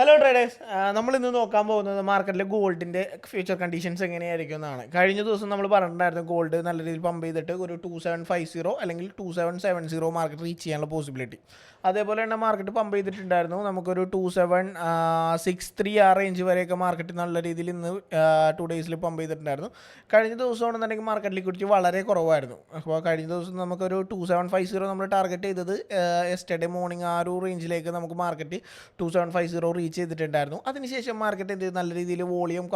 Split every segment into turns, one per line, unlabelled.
Hello traders, നമ്മൾ ഇന്ന് നോക്കാൻ പോകുന്നത് മാർക്കറ്റിലെ ഗോൾഡിൻ്റെ ഫ്യൂച്ചർ കണ്ടീഷൻസ് എങ്ങനെയായിരിക്കും എന്നാണ്. കഴിഞ്ഞ ദിവസം നമ്മൾ പറഞ്ഞിട്ടുണ്ടായിരുന്നു ഗോൾഡ് നല്ല രീതിയിൽ പമ്പ് ചെയ്തിട്ട് ഒരു 2750 അല്ലെങ്കിൽ 2770 മാർക്കറ്റ് റീച്ച് ചെയ്യാനുള്ള പോസിബിലിറ്റി. അതേപോലെ തന്നെ മാർക്കറ്റ് പമ്പ് ചെയ്തിട്ടുണ്ടായിരുന്നു. നമുക്കൊരു 2763 ആ റേഞ്ച് വരെയൊക്കെ മാർക്കറ്റ് നല്ല രീതിയിൽ ഇന്ന് 2 ഡേയ്സിൽ പമ്പ് ചെയ്തിട്ടുണ്ടായിരുന്നു. കഴിഞ്ഞ ദിവസമാണെന്നുണ്ടെങ്കിൽ മാർക്കറ്റ് ലിക്വിഡിറ്റി വളരെ കുറവായിരുന്നു. അപ്പോൾ കഴിഞ്ഞ ദിവസം നമുക്കൊരു 2750 നമ്മൾ ടാർഗറ്റ് ചെയ്തത് യെസ്റ്റർഡേ മോർണിംഗ് ആ ഒരു റേഞ്ചിലേക്ക് നമുക്ക് മാർക്കറ്റ് 2750 റീച്ച് ചെയ്തിട്ടുണ്ടായിരുന്നു. അതിനുശേഷം മാർക്കറ്റ് എന്ത് ചെയ്തു, നല്ല രീതിയിൽ വോളിയം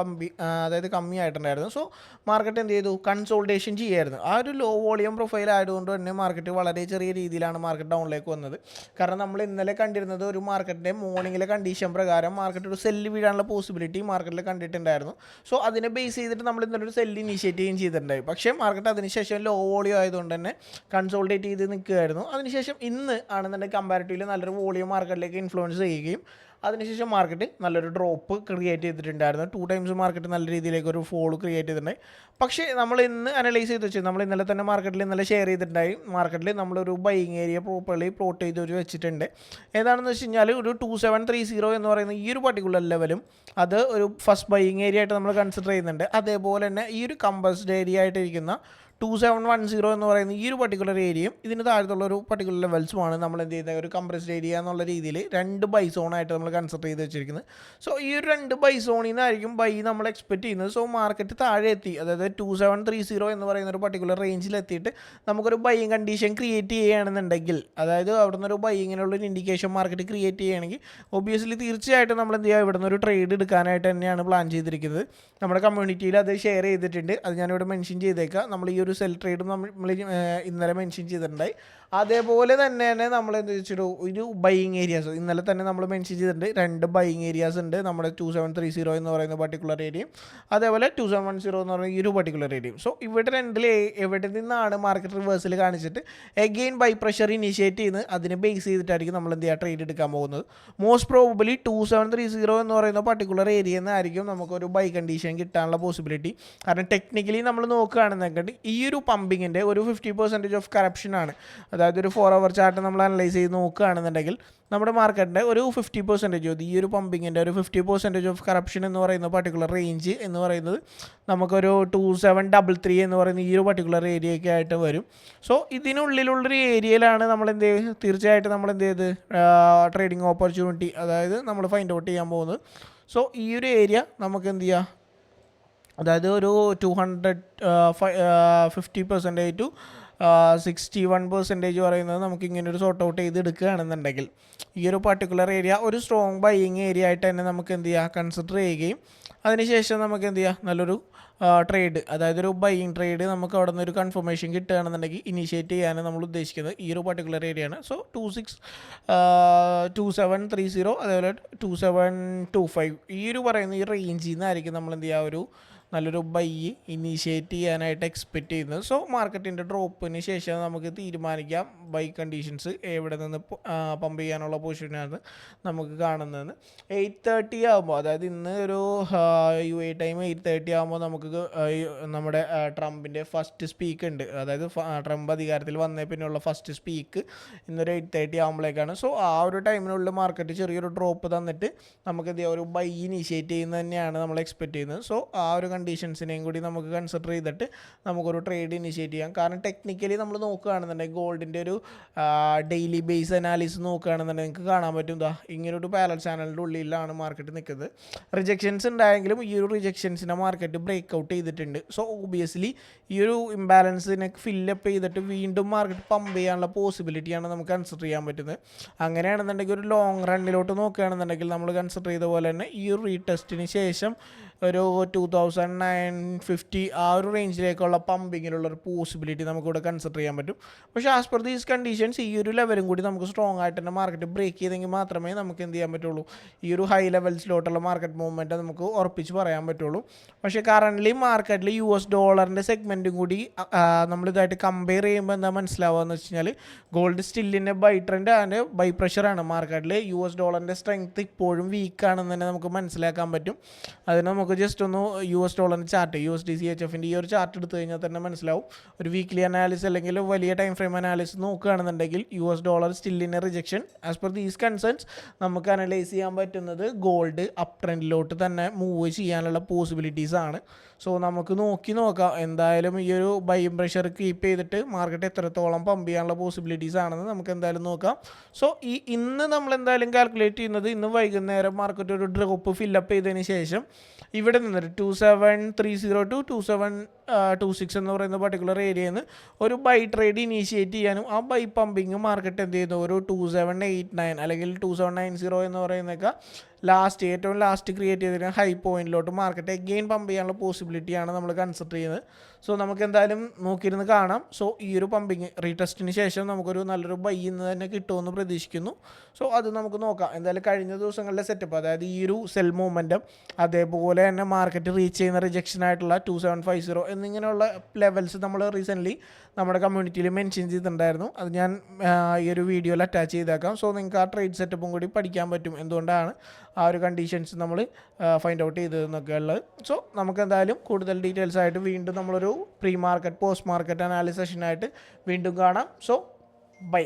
അതായത് കമ്മിയായിട്ടുണ്ടായിരുന്നു. സോ മാർക്കറ്റ് എന്ത് ചെയ്തു, കൺസോൾട്ടേഷൻ ചെയ്യായിരുന്നു. ആ ഒരു ലോ വോളിയം പ്രൊഫൈൽ ആയതുകൊണ്ട് തന്നെ മാർക്കറ്റ് വളരെ ചെറിയ രീതിയിലാണ് മാർക്കറ്റ് ഡൗണിലേക്ക് വന്നത്. കാരണം നമ്മൾ ഇന്നലെ കണ്ടിരുന്നത് ഒരു മാർക്കറ്റിൻ്റെ മോർണിംഗിലെ കണ്ടീഷൻ പ്രകാരം മാർക്കറ്റ് ഒരു സെല്ല് വീഴാനുള്ള പോസിബിലിറ്റി മാർക്കറ്റിൽ കണ്ടിട്ടുണ്ടായിരുന്നു. സോ അതിനെ ബേസ് ചെയ്തിട്ട് നമ്മൾ ഇന്നലെ ഒരു സെല്ല് ഇനീഷ്യേറ്റ് ചെയ്യുകയും ചെയ്തിട്ടുണ്ടായി. പക്ഷേ മാർക്കറ്റ് അതിനുശേഷം ലോ വോളിയം ആയതുകൊണ്ട് തന്നെ കൺസോൾട്ടേറ്റ് ചെയ്ത് നിൽക്കുകയായിരുന്നു. അതിനുശേഷം ഇന്ന് ആണെന്നുണ്ടെങ്കിൽ കമ്പാരിറ്റീവ്ലി നല്ലൊരു വോളിയം മാർക്കറ്റിലേക്ക് ഇൻഫ്ലുവൻസ് ചെയ്യുകയും അതിനുശേഷം മാർക്കറ്റ് നല്ലൊരു ഡ്രോപ്പ് ക്രിയേറ്റ് ചെയ്തിട്ടുണ്ടായിരുന്നു. 2 ടൈംസ് മാർക്കറ്റ് നല്ല രീതിയിലേക്ക് ഒരു ഫോൾ ക്രിയേറ്റ് ചെയ്തിട്ടുണ്ടായി. പക്ഷേ നമ്മൾ ഇന്ന് അനലൈസ് ചെയ്ത് വെച്ചു, നമ്മൾ ഇന്നലെ തന്നെ മാർക്കറ്റിൽ ഇന്നലെ ഷെയർ ചെയ്തിട്ടുണ്ടായി. മാർക്കറ്റിൽ നമ്മളൊരു ബൈയിങ് ഏരിയ പ്രോപ്പർലി പ്ലോട്ട് ചെയ്ത് വെച്ചിട്ടുണ്ട്. ഏതാണെന്ന് വെച്ച് കഴിഞ്ഞാൽ ഒരു 2730 എന്ന് പറയുന്ന ഈ ഒരു പർട്ടിക്കുലർ ലെവലും അത് ഒരു ഫസ്റ്റ് ബൈയിങ് ഏരിയ ആയിട്ട് നമ്മൾ കൺസിഡർ ചെയ്യുന്നുണ്ട്. അതേപോലെ തന്നെ ഈ ഒരു കമ്പസ്ഡ് ഏരിയ ആയിട്ടിരിക്കുന്ന 2710 എന്ന് പറയുന്ന ഈ ഒരു പർട്ടിക്കുലർ ഏരിയയും ഇതിന് താഴത്തുള്ള ഒരു പർട്ടിക്കുലർ ലെവൽസുമാണ് നമ്മൾ എന്ത് ചെയ്യുന്നത്, ഒരു കംപ്രസ്ഡ് ഏരിയ എന്നുള്ള രീതിയിൽ 2 ബൈ സോണായിട്ട് നമ്മൾ കൺസിഡർ ചെയ്ത് വെച്ചിരിക്കുന്നത്. സോ ഈ ഒരു 2 ബൈ സോണിൽ നിന്നായിരിക്കും ബൈ നമ്മൾ എക്സ്പെക്ട് ചെയ്യുന്നത്. സോ മാർക്കറ്റ് താഴെ എത്തി, അതായത് 2730 എന്ന് പറയുന്ന ഒരു പർട്ടിക്കുലർ റേഞ്ചിൽ എത്തിയിട്ട് നമുക്കൊരു ബൈയിങ് കണ്ടീഷൻ ക്രിയേറ്റ് ചെയ്യുകയാണെന്നുണ്ടെങ്കിൽ, അതായത് അവിടെ നിന്നൊരു ബൈയിങ്ങിനുള്ള ഒരു ഇൻഡിക്കേഷൻ മാർക്കറ്റ് ക്രിയേറ്റ് ചെയ്യുകയാണെങ്കിൽ ഒബ്വിയസ്ലി തീർച്ചയായിട്ടും നമ്മൾ എന്ത് ചെയ്യുക, ഇവിടെ നിന്ന് ഒരു ട്രേഡ് എടുക്കാനായിട്ട് തന്നെയാണ് പ്ലാൻ ചെയ്തിരിക്കുന്നത്. നമ്മുടെ കമ്മ്യൂണിറ്റിയിൽ അത് ഷെയർ ചെയ്തിട്ടുണ്ട്, അത് ഞാനിവിടെ മെൻഷൻ ചെയ്തേക്കാം. നമ്മൾ ഈ ഒരു സെൽ ട്രേഡും നമ്മൾ ഇന്നലെ മെൻഷൻ ചെയ്തിട്ടുണ്ടായി. അതേപോലെ തന്നെ നമ്മൾ എന്ത് വെച്ചിട്ട് ഒരു ബൈയിങ് ഏരിയാസ് ഇന്നലെ തന്നെ നമ്മൾ മെൻഷൻ ചെയ്തിട്ടുണ്ട്. 2 ബൈയിങ് ഏരിയാസ് ഉണ്ട്, നമ്മുടെ 2730 എന്ന് പറയുന്ന പർട്ടിക്കുലർ ഏരിയയും അതേപോലെ 2710 എന്ന് പറയുന്ന ഈ ഒരു പർട്ടിക്കുലർ ഏരിയയും. സോ ഇവിടെ രണ്ടിൽ എവിടെ നിന്നാണ് മാർക്കറ്റ് റിവേഴ്സിൽ കാണിച്ചിട്ട് എഗെയിൻ ബൈ പ്രഷർ ഇനീഷ്യേറ്റ് ചെയ്യുന്നത്, അതിനെ ബേസ് ചെയ്തിട്ടായിരിക്കും നമ്മൾ എന്ത് ചെയ്യുക, ട്രേഡ് എടുക്കാൻ പോകുന്നത്. മോസ്റ്റ് പ്രോബബിലി 2730 എന്ന് പറയുന്ന പർട്ടിക്കുലർ ഏരിയയിൽ നിന്നായിരിക്കും നമുക്കൊരു ബൈ കണ്ടീഷൻ കിട്ടാനുള്ള പോസിബിലിറ്റി. കാരണം ടെക്നിക്കലി നമ്മൾ നോക്കുകയാണെന്നുണ്ടെങ്കിൽ ഈ ഒരു പമ്പിങ്ങിൻ്റെ ഒരു 50% ഓഫ് കറപ്ഷനാണ്. അതായത് ഒരു 4 അവർ ചാർട്ട് നമ്മൾ അനലൈസ് ചെയ്ത് നോക്കുകയാണെന്നുണ്ടെങ്കിൽ നമ്മുടെ മാർക്കറ്റിൻ്റെ ഒരു 50% ഈ ഒരു പമ്പിങ്ങിൻ്റെ ഒരു 50% ഓഫ് കറപ്ഷൻ എന്ന് പറയുന്ന പർട്ടിക്കുലർ റേഞ്ച് എന്ന് പറയുന്നത് നമുക്കൊരു 2733 എന്ന് പറയുന്ന ഈ ഒരു പർട്ടിക്കുലർ ഏരിയയൊക്കെ ആയിട്ട് വരും. സോ ഇതിനുള്ളിലുള്ളൊരു ഏരിയയിലാണ് നമ്മൾ എന്ത് ചെയ്ത് തീർച്ചയായിട്ടും നമ്മൾ എന്ത് ചെയ്ത് ട്രേഡിംഗ് ഓപ്പർച്യൂണിറ്റി, അതായത് നമ്മൾ ഫൈൻഡ് ഔട്ട് ചെയ്യാൻ പോകുന്നത്. സോ ഈ ഒരു ഏരിയ നമുക്ക് എന്ത് ചെയ്യാം, അതായത് ഒരു 250% ടു 61% പറയുന്നത് നമുക്ക് ഇങ്ങനെ ഒരു സോർട്ട് ഔട്ട് ചെയ്ത് എടുക്കുകയാണെന്നുണ്ടെങ്കിൽ ഈ ഒരു പർട്ടിക്കുലർ ഏരിയ ഒരു സ്ട്രോങ് ബൈയിങ് ഏരിയ ആയിട്ട് തന്നെ നമുക്ക് എന്ത് ചെയ്യുക, കൺസിഡർ ചെയ്യുകയും അതിനുശേഷം നമുക്ക് എന്ത് ചെയ്യുക, നല്ലൊരു ട്രേഡ്, അതായത് ഒരു ബൈയിങ് ട്രേഡ് നമുക്ക് അവിടെ നിന്ന് ഒരു കൺഫർമേഷൻ കിട്ടുകയാണെന്നുണ്ടെങ്കിൽ ഇനീഷ്യേറ്റ് ചെയ്യാൻ നമ്മൾ ഉദ്ദേശിക്കുന്നത് ഈ ഒരു പർട്ടിക്കുലർ ഏരിയയാണ്. സോ 2730 അതേപോലെ 2725 ഈ ഒരു പറയുന്ന ഈ റേഞ്ചിൽ നിന്നായിരിക്കും നമ്മൾ എന്ത് ചെയ്യുക, ഒരു നല്ലൊരു ബൈ ഇനീഷ്യേറ്റ് ചെയ്യാനായിട്ട് എക്സ്പെക്റ്റ് ചെയ്യുന്നത്. സോ മാർക്കറ്റിൻ്റെ ഡ്രോപ്പിന് ശേഷം നമുക്ക് തീരുമാനിക്കാം ബൈ കണ്ടീഷൻസ് എവിടെ നിന്ന് പമ്പ് ചെയ്യാനുള്ള പൊസിഷനാണ് നമുക്ക് കാണുന്നതെന്ന്. 8:30 ആകുമ്പോൾ, അതായത് ഇന്ന് ഒരു UAE ടൈം 8:30 ആകുമ്പോൾ നമുക്ക് നമ്മുടെ ട്രംപിൻ്റെ ഫസ്റ്റ് സ്പീക്ക് ഉണ്ട്. അതായത് ട്രംപ് അധികാരത്തിൽ വന്നേ പിന്നെയുള്ള ഫസ്റ്റ് സ്പീക്ക് ഇന്നൊരു 8:30 ആകുമ്പോഴേക്കാണ്. സോ ആ ഒരു ടൈമിനുള്ള മാർക്കറ്റ് ചെറിയൊരു ഡ്രോപ്പ് തന്നിട്ട് നമുക്ക് എന്ത് ചെയ്യാം, ഒരു ബൈ ഇനീഷ്യേറ്റ് ചെയ്യുന്നത് തന്നെയാണ് നമ്മൾ എക്സ്പെക്റ്റ് ചെയ്യുന്നത്. സോ ആ ഒരു കണ്ടീഷൻസിനെയും കൂടി നമുക്ക് കൺസിഡർ ചെയ്തിട്ട് നമുക്കൊരു ട്രേഡ് ഇനിഷ്യേറ്റ് ചെയ്യാം. കാരണം ടെക്നിക്കലി നമ്മൾ നോക്കുകയാണെന്നുണ്ടെങ്കിൽ ഗോൾഡിൻ്റെ ഒരു ഡെയിലി ബേസ് അനാലിസിസ് നോക്കുകയാണെന്നുണ്ടെങ്കിൽ നിങ്ങൾക്ക് കാണാൻ പറ്റും, ഇങ്ങനൊരു പാരലൽ ചാനലിൻ്റെ ഉള്ളിലാണ് മാർക്കറ്റ് നിൽക്കുന്നത്. റിജക്ഷൻസ് ഉണ്ടായെങ്കിലും ഈ ഒരു റിജക്ഷൻസിനെ മാർക്കറ്റ് ബ്രേക്ക് ഔട്ട് ചെയ്തിട്ടുണ്ട്. സോ ഒബിയസ്ലി ഈ ഒരു ഇംബാലൻസിനെ ഫില്ലപ്പ് ചെയ്തിട്ട് വീണ്ടും മാർക്കറ്റ് പമ്പ് ചെയ്യാനുള്ള പോസിബിലിറ്റിയാണ് നമുക്ക് കൺസിഡർ ചെയ്യാൻ പറ്റുന്നത്. അങ്ങനെയാണെന്നുണ്ടെങ്കിൽ ഒരു ലോങ് റണ്ണിലോട്ട് നോക്കുകയാണെന്നുണ്ടെങ്കിൽ നമ്മൾ കൺസിഡർ ചെയ്ത പോലെ തന്നെ ഈ ഒരു റീടെസ്റ്റിന് ശേഷം ഒരു 2950 ആ ഒരു റേഞ്ചിലേക്കുള്ള പമ്പിങ്ങിലുള്ളൊരു പോസിബിലിറ്റി നമുക്കിവിടെ കൺസിഡർ ചെയ്യാൻ പറ്റും. പക്ഷേ ആസ് പെർ ദീസ് കണ്ടീഷൻസ് ഈ ഒരു ലെവലും കൂടി നമുക്ക് സ്ട്രോങ് ആയിട്ട് തന്നെ മാർക്കറ്റ് ബ്രേക്ക് ചെയ്തെങ്കിൽ മാത്രമേ നമുക്ക് എന്ത് ചെയ്യാൻ പറ്റുള്ളൂ, ഈ ഒരു ഹൈ ലെവൽസിലോട്ടുള്ള മാർക്കറ്റ് മൂവ്മെൻറ്റ് നമുക്ക് ഉറപ്പിച്ച് പറയാൻ പറ്റുള്ളൂ. പക്ഷേ കറൻ്റ്ലി മാർക്കറ്റിൽ US ഡോളറിൻ്റെ സെഗ്മെൻറ്റും കൂടി നമ്മളിതായിട്ട് കമ്പയർ ചെയ്യുമ്പോൾ എന്താ മനസ്സിലാവുകയെന്ന് വെച്ച് കഴിഞ്ഞാൽ ഗോൾഡ് സ്റ്റില്ലിൻ്റെ ബൈ ട്രെൻഡ് ആൻഡ് ബൈ പ്രഷറാണ്. മാർക്കറ്റിൽ US ഡോളറിൻ്റെ സ്ട്രെങ്ത് ഇപ്പോഴും വീക്കാണെന്ന് തന്നെ നമുക്ക് മനസ്സിലാക്കാൻ പറ്റും. അതിന് നമുക്ക് ജസ്റ്റ് ഒന്ന് US ഡോളറിൻ്റെ ചാർട്ട് USD/CHFൻ്റെ ഈ ഒരു ചാർട്ട് എടുത്തു കഴിഞ്ഞാൽ തന്നെ മനസ്സിലാവും. ഒരു വീക്ക്ലി അനാലിസിസ് അല്ലെങ്കിൽ വലിയ ടൈം ഫ്രെയിം അനാലിസിസ് നോക്കുകയാണെന്നുണ്ടെങ്കിൽ US$ still in A rejection. As per these concerns നമുക്ക് അനലൈസ് ചെയ്യാൻ പറ്റുന്നത് ഗോൾഡ് അപ്പ് ട്രെൻഡിലോട്ട് തന്നെ മൂവ് ചെയ്യാനുള്ള പോസിബിലിറ്റീസ് ആണ്. സോ നമുക്ക് നോക്കാം എന്തായാലും ഈ ഒരു ബൈയിങ് പ്രഷർ കീപ്പ് ചെയ്തിട്ട് മാർക്കറ്റ് എത്രത്തോളം പമ്പ് ചെയ്യാനുള്ള പോസിബിലിറ്റീസ് ആണെന്ന് നമുക്ക് എന്തായാലും നോക്കാം. സോ ഇന്ന് നമ്മൾ എന്തായാലും കാൽക്കുലേറ്റ് ചെയ്യുന്നത് ഇന്ന് വൈകുന്നേരം മാർക്കറ്റ് ഒരു ഡ്രോപ്പ് ഫില്ലപ്പ് ചെയ്തതിന് ശേഷം ഇവിടെ നിന്നിട്ട് 2730 to 2726 എന്ന് പറയുന്ന പർട്ടിക്കുലർ ഏരിയയിൽ നിന്ന് ഒരു ബൈ ട്രേഡ് ഇനീഷ്യേറ്റ് ചെയ്യാനും ആ ബൈ പമ്പിങ് മാർക്കറ്റ് എന്ത് ചെയ്യുന്നു ഒരു 2789 അല്ലെങ്കിൽ 2790 എന്ന് പറയുന്നതൊക്കെ ഏറ്റവും ലാസ്റ്റ് ക്രിയേറ്റ് ചെയ്തിരുന്ന ഹൈ പോയിന്റിലോട്ട് മാർക്കറ്റ് അഗെയിൻ പമ്പ് ചെയ്യാനുള്ള പോസിബിലിറ്റിയാണ് നമ്മൾ കൺസിഡർ ചെയ്യുന്നത്. സോ നമുക്ക് എന്തായാലും നോക്കിയിരുന്ന് കാണാം. സോ ഈ ഒരു പമ്പിങ് റീടെസ്റ്റിന് ശേഷം നമുക്കൊരു നല്ലൊരു ബൈ ഇന്ന് തന്നെ കിട്ടുമെന്ന് പ്രതീക്ഷിക്കുന്നു. സോ അത് നമുക്ക് നോക്കാം. എന്തായാലും കഴിഞ്ഞ ദിവസങ്ങളിലെ സെറ്റപ്പ്, അതായത് ഈ ഒരു സെൽ മൂവ്മെൻറ്റും അതേപോലെ തന്നെ മാർക്കറ്റ് റീച്ച് ചെയ്യുന്ന റിജക്ഷൻ ആയിട്ടുള്ള 2750 എന്നിങ്ങനെയുള്ള ലെവൽസ് നമ്മൾ റീസെൻ്റ്ലി നമ്മുടെ കമ്മ്യൂണിറ്റിയിൽ മെൻഷൻ ചെയ്തിട്ടുണ്ടായിരുന്നു. അത് ഞാൻ ഈ ഒരു വീഡിയോയിൽ അറ്റാച്ച് ചെയ്തേക്കാം. സോ നിങ്ങൾക്ക് ആ ട്രേഡ് സെറ്റപ്പും കൂടി പഠിക്കാൻ പറ്റും എന്തുകൊണ്ടാണ് ആ ഒരു കണ്ടീഷൻസ് നമ്മൾ ഫൈൻഡ് ഔട്ട് ചെയ്തതെന്നൊക്കെ ഉള്ളത്. സോ നമുക്ക് എന്തായാലും കൂടുതൽ ഡീറ്റെയിൽസ് ആയിട്ട് വീണ്ടും നമ്മളൊരു pre market post market analysis സെഷനായിട്ട് വീണ്ടും കാണാം. So by.